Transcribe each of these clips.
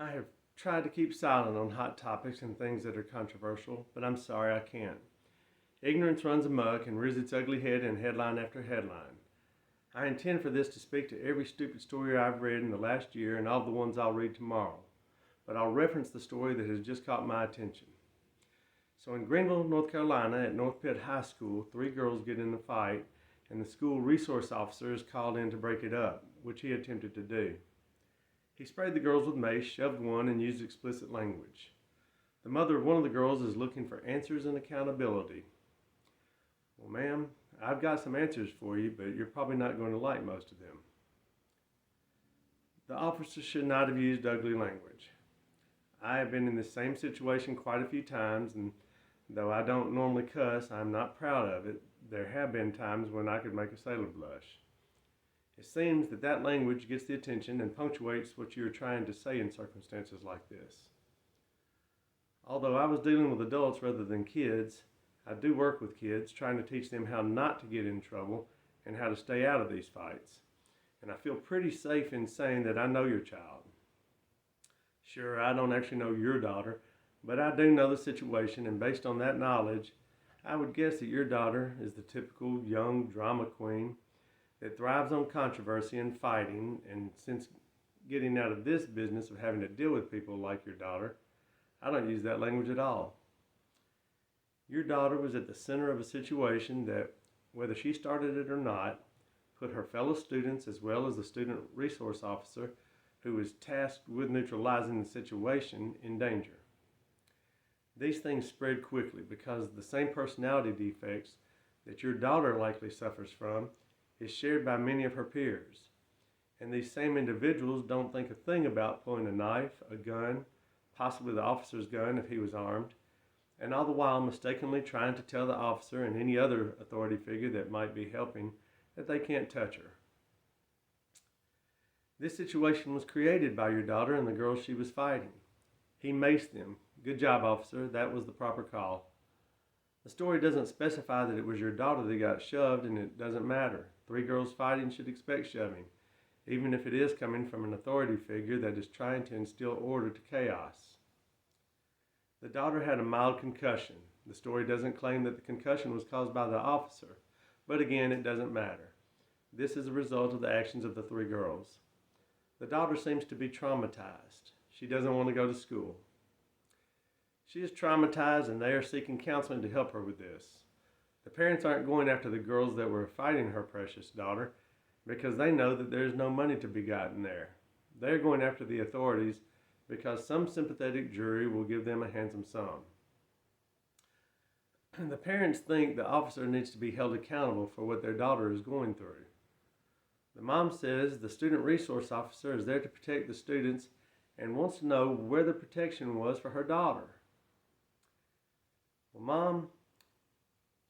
I have tried to keep silent on hot topics and things that are controversial, but I'm sorry I can't. Ignorance runs amok and rears its ugly head in headline after headline. I intend for this to speak to every stupid story I've read in the last year and all the ones I'll read tomorrow, but I'll reference the story that has just caught my attention. So in Greenville, North Carolina, at North Pitt High School, three girls get in a fight, and the school resource officer is called in to break it up, which he attempted to do. He sprayed the girls with mace, shoved one, and used explicit language. The mother of one of the girls is looking for answers and accountability. Well, ma'am, I've got some answers for you, but you're probably not going to like most of them. The officer should not have used ugly language. I have been in this same situation quite a few times, and though I don't normally cuss, I'm not proud of it. There have been times when I could make a sailor blush. It seems that language gets the attention and punctuates what you are trying to say in circumstances like this. Although I was dealing with adults rather than kids, I do work with kids, trying to teach them how not to get in trouble and how to stay out of these fights. And I feel pretty safe in saying that I know your child. Sure, I don't actually know your daughter, but I do know the situation, and based on that knowledge, I would guess that your daughter is the typical young drama queen that thrives on controversy and fighting, and since getting out of this business of having to deal with people like your daughter, I don't use that language at all. Your daughter was at the center of a situation that, whether she started it or not, put her fellow students as well as the student resource officer who was tasked with neutralizing the situation in danger. These things spread quickly because the same personality defects that your daughter likely suffers from is shared by many of her peers. And these same individuals don't think a thing about pulling a knife, a gun, possibly the officer's gun if he was armed, and all the while mistakenly trying to tell the officer and any other authority figure that might be helping that they can't touch her. This situation was created by your daughter and the girls she was fighting. He maced them. Good job, officer. That was the proper call. The story doesn't specify that it was your daughter that got shoved, and it doesn't matter. Three girls fighting should expect shoving, even if it is coming from an authority figure that is trying to instill order to chaos. The daughter had a mild concussion. The story doesn't claim that the concussion was caused by the officer, but again, it doesn't matter. This is a result of the actions of the three girls. The daughter seems to be traumatized. She doesn't want to go to school. She is traumatized, and they are seeking counseling to help her with this. The parents aren't going after the girls that were fighting her precious daughter because they know that there is no money to be gotten there. They are going after the authorities because some sympathetic jury will give them a handsome sum. The parents think the officer needs to be held accountable for what their daughter is going through. The mom says the student resource officer is there to protect the students and wants to know where the protection was for her daughter. Well, Mom,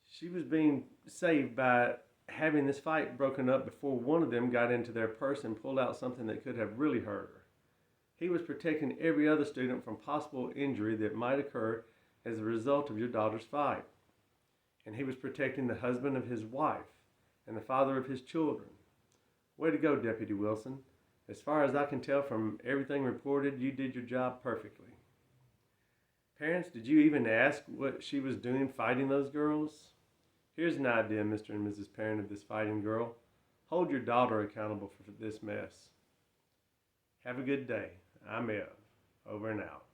she was being saved by having this fight broken up before one of them got into their purse and pulled out something that could have really hurt her. He was protecting every other student from possible injury that might occur as a result of your daughter's fight. And he was protecting the husband of his wife and the father of his children. Way to go, Deputy Wilson. As far as I can tell from everything reported, you did your job perfectly. Parents, did you even ask what she was doing fighting those girls? Here's an idea, Mr. and Mrs. Parent of this fighting girl. Hold your daughter accountable for this mess. Have a good day. I'm Ev. Over and out.